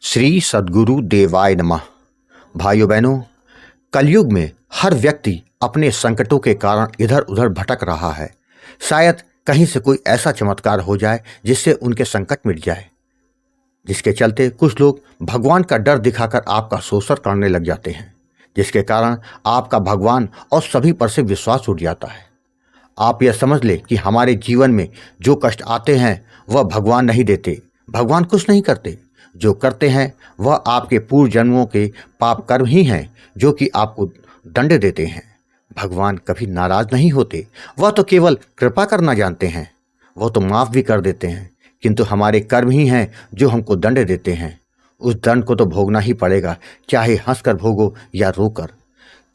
श्री सद्गुरु देवाय नमः। भाइयों बहनों, कलयुग में हर व्यक्ति अपने संकटों के कारण इधर उधर भटक रहा है। शायद कहीं से कोई ऐसा चमत्कार हो जाए जिससे उनके संकट मिट जाए, जिसके चलते कुछ लोग भगवान का डर दिखाकर आपका शोषण करने लग जाते हैं, जिसके कारण आपका भगवान और सभी पर से विश्वास उठ जाता है। आप यह समझ ले कि हमारे जीवन में जो कष्ट आते हैं वह भगवान नहीं देते। भगवान कुछ नहीं करते। जो करते हैं वह आपके पूर्व जन्मों के पाप कर्म ही हैं जो कि आपको दंड देते हैं। भगवान कभी नाराज नहीं होते। वह तो केवल कृपा करना जानते हैं। वह तो माफ़ भी कर देते हैं, किंतु हमारे कर्म ही हैं जो हमको दंड देते हैं। उस दंड को तो भोगना ही पड़ेगा, चाहे हंसकर भोगो या रोकर।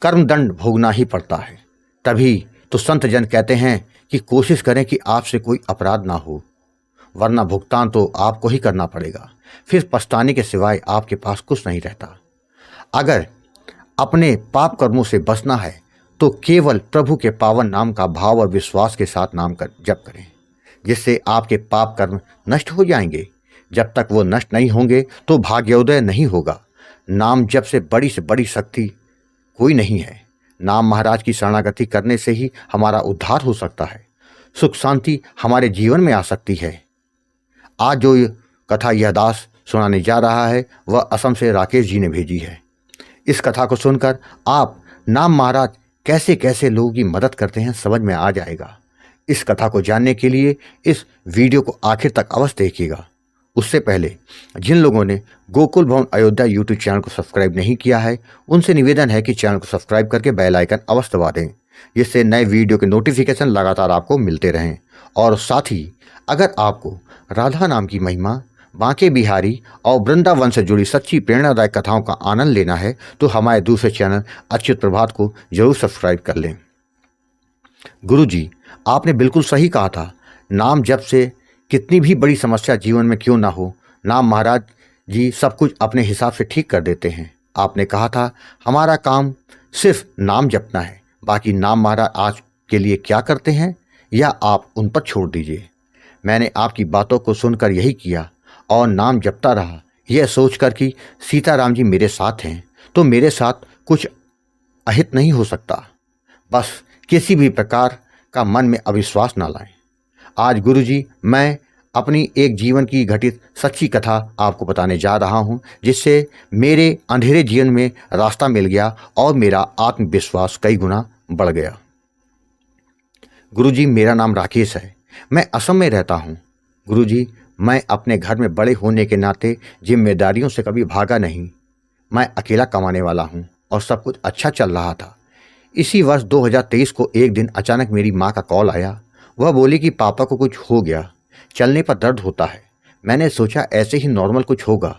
कर्म दंड भोगना ही पड़ता है। तभी तो संत जन कहते हैं कि कोशिश करें कि आपसे कोई अपराध ना हो, वरना भुगतान तो आपको ही करना पड़ेगा। फिर पछताने के सिवाय आपके पास कुछ नहीं रहता। अगर अपने पाप कर्मों से बचना है तो केवल प्रभु के पावन नाम का भाव और विश्वास के साथ नाम कर जप करें, जिससे आपके पाप कर्म नष्ट हो जाएंगे। जब तक वो नष्ट नहीं होंगे तो भाग्योदय नहीं होगा। नाम जप से बड़ी शक्ति कोई नहीं है। नाम महाराज की शरणागति करने से ही हमारा उद्धार हो सकता है। सुख शांति हमारे जीवन में आ सकती है। आज जो कथा यह दास सुनाने जा रहा है वह असम से राकेश जी ने भेजी है। इस कथा को सुनकर आप नाम महाराज कैसे कैसे लोगों की मदद करते हैं समझ में आ जाएगा। इस कथा को जानने के लिए इस वीडियो को आखिर तक अवश्य देखिएगा। उससे पहले जिन लोगों ने गोकुल भवन अयोध्या यूट्यूब चैनल को सब्सक्राइब नहीं किया है उनसे निवेदन है कि चैनल को सब्सक्राइब करके बेल आइकन अवश्य दबा दें, जिससे नए वीडियो के नोटिफिकेशन लगातार आपको मिलते रहें। और साथ ही अगर आपको राधा नाम की महिमा, बांके बिहारी और वृंदावन से जुड़ी सच्ची प्रेरणादायक कथाओं का आनंद लेना है तो हमारे दूसरे चैनल अच्युत प्रभात को जरूर सब्सक्राइब कर लें। गुरु जी, आपने बिल्कुल सही कहा था। नाम जप से कितनी भी बड़ी समस्या जीवन में क्यों ना हो, नाम महाराज जी सब कुछ अपने हिसाब से ठीक कर देते हैं। आपने कहा था हमारा काम सिर्फ नाम जपना है, बाकी नाम महाराज आज के लिए क्या करते हैं या आप उन पर छोड़ दीजिए। मैंने आपकी बातों को सुनकर यही किया और नाम जपता रहा, यह सोचकर कि सीताराम जी मेरे साथ हैं तो मेरे साथ कुछ अहित नहीं हो सकता। बस किसी भी प्रकार का मन में अविश्वास ना लाएं। आज गुरुजी मैं अपनी एक जीवन की घटित सच्ची कथा आपको बताने जा रहा हूं, जिससे मेरे अंधेरे जीवन में रास्ता मिल गया और मेरा आत्मविश्वास कई गुना बढ़ गया। गुरुजी, मेरा नाम राकेश है। मैं असम में रहता हूं। गुरुजी, मैं अपने घर में बड़े होने के नाते जिम्मेदारियों से कभी भागा नहीं। मैं अकेला कमाने वाला हूं और सब कुछ अच्छा चल रहा था। इसी वर्ष 2023 को एक दिन अचानक मेरी माँ का कॉल आया। वह बोली कि पापा को कुछ हो गया, चलने पर दर्द होता है। मैंने सोचा ऐसे ही नॉर्मल कुछ होगा।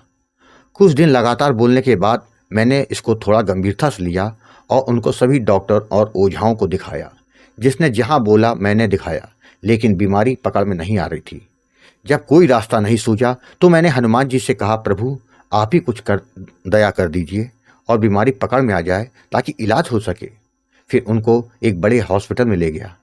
कुछ दिन लगातार बोलने के बाद मैंने इसको थोड़ा गंभीरता से लिया और उनको सभी डॉक्टर और ओझाओं को दिखाया। जिसने जहाँ बोला मैंने दिखाया, लेकिन बीमारी पकड़ में नहीं आ रही थी। जब कोई रास्ता नहीं सूझा तो मैंने हनुमान जी से कहा, प्रभु आप ही कुछ कर दया कर दीजिए और बीमारी पकड़ में आ जाए ताकि इलाज हो सके। फिर उनको एक बड़े हॉस्पिटल में ले गया।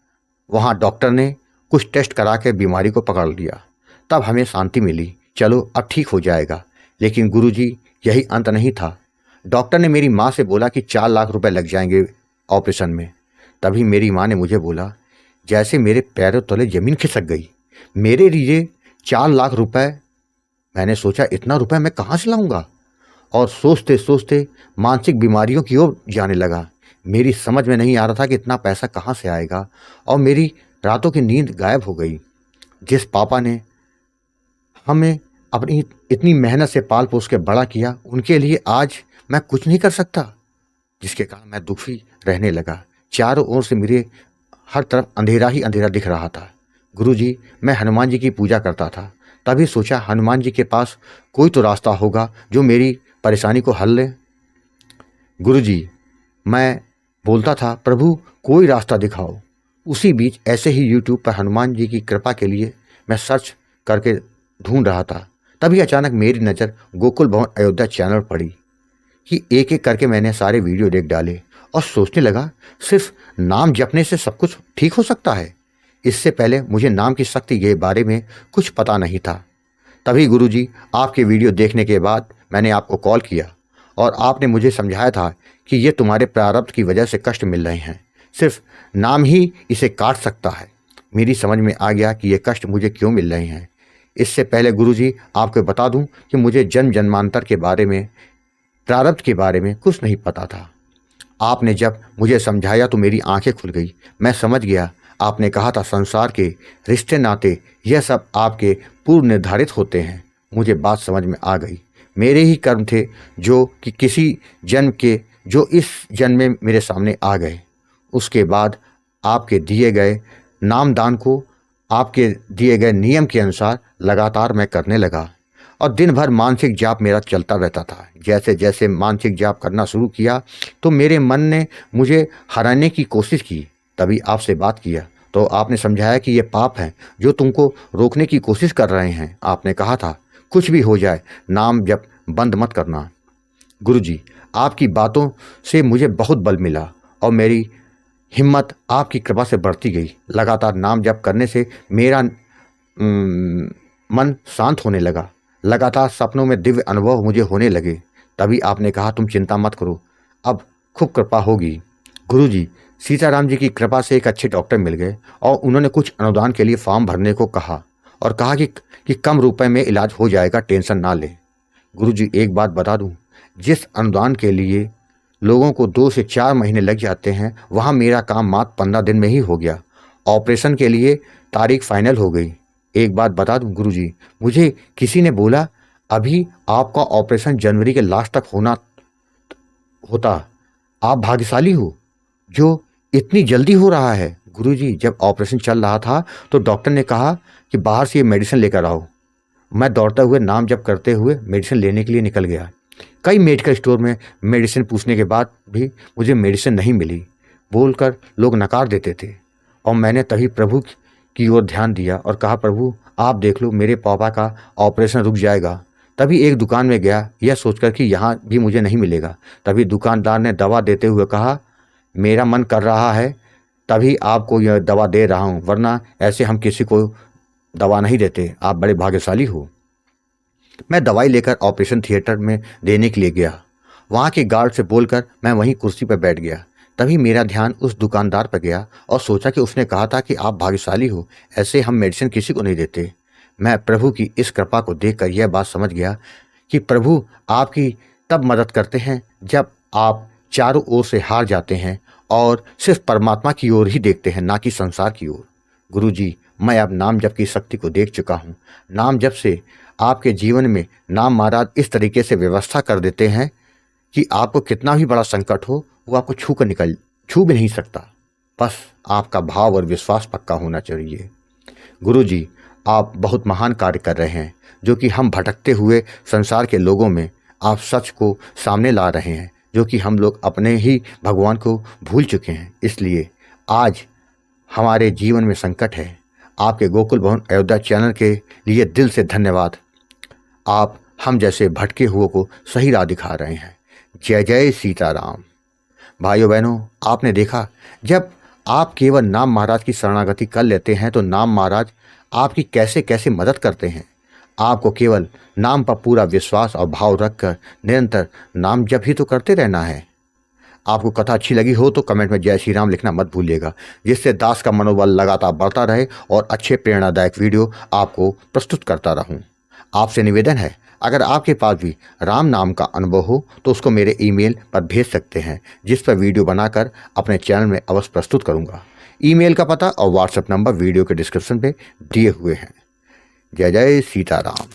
वहाँ डॉक्टर ने कुछ टेस्ट करा के बीमारी को पकड़ लिया। तब हमें शांति मिली, चलो अब ठीक हो जाएगा। लेकिन गुरुजी, यही अंत नहीं था। डॉक्टर ने मेरी माँ से बोला कि 4 लाख रुपए लग जाएंगे ऑपरेशन में। तभी मेरी माँ ने मुझे बोला, जैसे मेरे पैरों तले जमीन खिसक गई। मेरे लिए 4 लाख रुपए। मैंने सोचा इतना रुपए मैं कहाँ से लाऊंगा, और सोचते सोचते मानसिक बीमारियों की ओर जाने लगा। मेरी समझ में नहीं आ रहा था कि इतना पैसा कहाँ से आएगा, और मेरी रातों की नींद गायब हो गई। जिस पापा ने हमें अपनी इतनी मेहनत से पाल पोस के बड़ा किया, उनके लिए आज मैं कुछ नहीं कर सकता, जिसके कारण मैं दुखी रहने लगा। चारों ओर से मेरे हर तरफ अंधेरा ही अंधेरा दिख रहा था। गुरुजी, मैं हनुमान जी की पूजा करता था। तभी सोचा हनुमान जी के पास कोई तो रास्ता होगा जो मेरी परेशानी को हल ले। गुरुजी, मैं बोलता था, प्रभु कोई रास्ता दिखाओ। उसी बीच ऐसे ही यूट्यूब पर हनुमान जी की कृपा के लिए मैं सर्च करके ढूंढ रहा था। तभी अचानक मेरी नज़र गोकुल भवन अयोध्या चैनल पर पड़ी कि एक एक करके मैंने सारे वीडियो देख डाले और सोचने लगा सिर्फ नाम जपने से सब कुछ ठीक हो सकता है। इससे पहले मुझे नाम की शक्ति के बारे में कुछ पता नहीं था। तभी गुरुजी आपके वीडियो देखने के बाद मैंने आपको कॉल किया और आपने मुझे समझाया था कि ये तुम्हारे प्रारब्ध की वजह से कष्ट मिल रहे हैं, सिर्फ नाम ही इसे काट सकता है। मेरी समझ में आ गया कि ये कष्ट मुझे क्यों मिल रहे हैं। इससे पहले गुरुजी आपको बता दूं कि मुझे जन्म जन्मांतर के बारे में, प्रारब्ध के बारे में कुछ नहीं पता था। आपने जब मुझे समझाया तो मेरी आंखें खुल गई। मैं समझ गया। आपने कहा था संसार के रिश्ते नाते यह सब आपके पूर्व निर्धारित होते हैं। मुझे बात समझ में आ गई। मेरे ही कर्म थे जो कि किसी जन्म के, जो इस जन्म में मेरे सामने आ गए। उसके बाद आपके दिए गए नामदान को आपके दिए गए नियम के अनुसार लगातार मैं करने लगा और दिन भर मानसिक जाप मेरा चलता रहता था। जैसे जैसे मानसिक जाप करना शुरू किया तो मेरे मन ने मुझे हराने की कोशिश की। तभी आपसे बात किया तो आपने समझाया कि ये पाप हैं जो तुमको रोकने की कोशिश कर रहे हैं। आपने कहा था कुछ भी हो जाए नाम जप बंद मत करना। गुरुजी, आपकी बातों से मुझे बहुत बल मिला और मेरी हिम्मत आपकी कृपा से बढ़ती गई। लगातार नाम जप करने से मेरा मन शांत होने लगा। लगातार सपनों में दिव्य अनुभव मुझे होने लगे। तभी आपने कहा तुम चिंता मत करो, अब खूब कृपा होगी। गुरुजी, सीताराम जी की कृपा से एक अच्छे डॉक्टर मिल गए और उन्होंने कुछ अनुदान के लिए फॉर्म भरने को कहा और कहा कि कम रुपए में इलाज हो जाएगा, टेंशन ना ले। गुरुजी, एक बात बता दूं, जिस अनुदान के लिए लोगों को 2 से 4 महीने लग जाते हैं, वहाँ मेरा काम मात्र 15 दिन में ही हो गया। ऑपरेशन के लिए तारीख फाइनल हो गई। एक बात बता दूं गुरुजी, मुझे किसी ने बोला अभी आपका ऑपरेशन जनवरी के लास्ट तक होता। आप भाग्यशाली हो जो इतनी जल्दी हो रहा है। गुरुजी, जब ऑपरेशन चल रहा था तो डॉक्टर ने कहा कि बाहर से ये मेडिसिन लेकर आओ। मैं दौड़ते हुए नाम जप करते हुए मेडिसिन लेने के लिए निकल गया। कई मेडिकल स्टोर में मेडिसिन पूछने के बाद भी मुझे मेडिसिन नहीं मिली बोलकर लोग नकार देते थे और मैंने तभी प्रभु की ओर ध्यान दिया और कहा प्रभु आप देख लो, मेरे पापा का ऑपरेशन रुक जाएगा। तभी एक दुकान में गया यह सोचकर कि यहाँ भी मुझे नहीं मिलेगा। तभी दुकानदार ने दवा देते हुए कहा मेरा मन कर रहा है तभी आपको यह दवा दे रहा हूँ, वरना ऐसे हम किसी को दवा नहीं देते। आप बड़े भाग्यशाली हो। मैं दवाई लेकर ऑपरेशन थिएटर में देने के लिए गया। वहाँ के गार्ड से बोलकर मैं वहीं कुर्सी पर बैठ गया। तभी मेरा ध्यान उस दुकानदार पर गया और सोचा कि उसने कहा था कि आप भाग्यशाली हो, ऐसे हम मेडिसिन किसी को नहीं देते। मैं प्रभु की इस कृपा को देखकर यह बात समझ गया कि प्रभु आपकी तब मदद करते हैं जब आप चारों ओर से हार जाते हैं और सिर्फ परमात्मा की ओर ही देखते हैं, ना कि संसार की ओर। गुरुजी, मैं अब नाम जप की शक्ति को देख चुका हूँ। नाम जप से आपके जीवन में नाम महाराज इस तरीके से व्यवस्था कर देते हैं कि आपको कितना भी बड़ा संकट हो वो आपको छू भी नहीं सकता। बस आपका भाव और विश्वास पक्का होना चाहिए। गुरुजी, आप बहुत महान कार्य कर रहे हैं जो कि हम भटकते हुए संसार के लोगों में आप सच को सामने ला रहे हैं, जो कि हम लोग अपने ही भगवान को भूल चुके हैं। इसलिए आज हमारे जीवन में संकट है। आपके गोकुल भवन अयोध्या चैनल के लिए दिल से धन्यवाद। आप हम जैसे भटके हुए को सही राह दिखा रहे हैं। जय जय सीताराम। भाइयों बहनों, आपने देखा जब आप केवल नाम महाराज की शरणागति कर लेते हैं तो नाम महाराज आपकी कैसे कैसे मदद करते हैं। आपको केवल नाम पर पूरा विश्वास और भाव रखकर निरंतर नाम जप ही तो करते रहना है। आपको कथा अच्छी लगी हो तो कमेंट में जय श्री राम लिखना मत भूलिएगा, जिससे दास का मनोबल लगातार बढ़ता रहे और अच्छे प्रेरणादायक वीडियो आपको प्रस्तुत करता रहूं। आपसे निवेदन है, अगर आपके पास भी राम नाम का अनुभव हो तो उसको मेरे ईमेल पर भेज सकते हैं, जिस पर वीडियो बनाकर अपने चैनल में अवश्य प्रस्तुत करूंगा। ईमेल का पता और व्हाट्सएप नंबर वीडियो के डिस्क्रिप्शन पे दिए हुए हैं। जय जय सीताराम।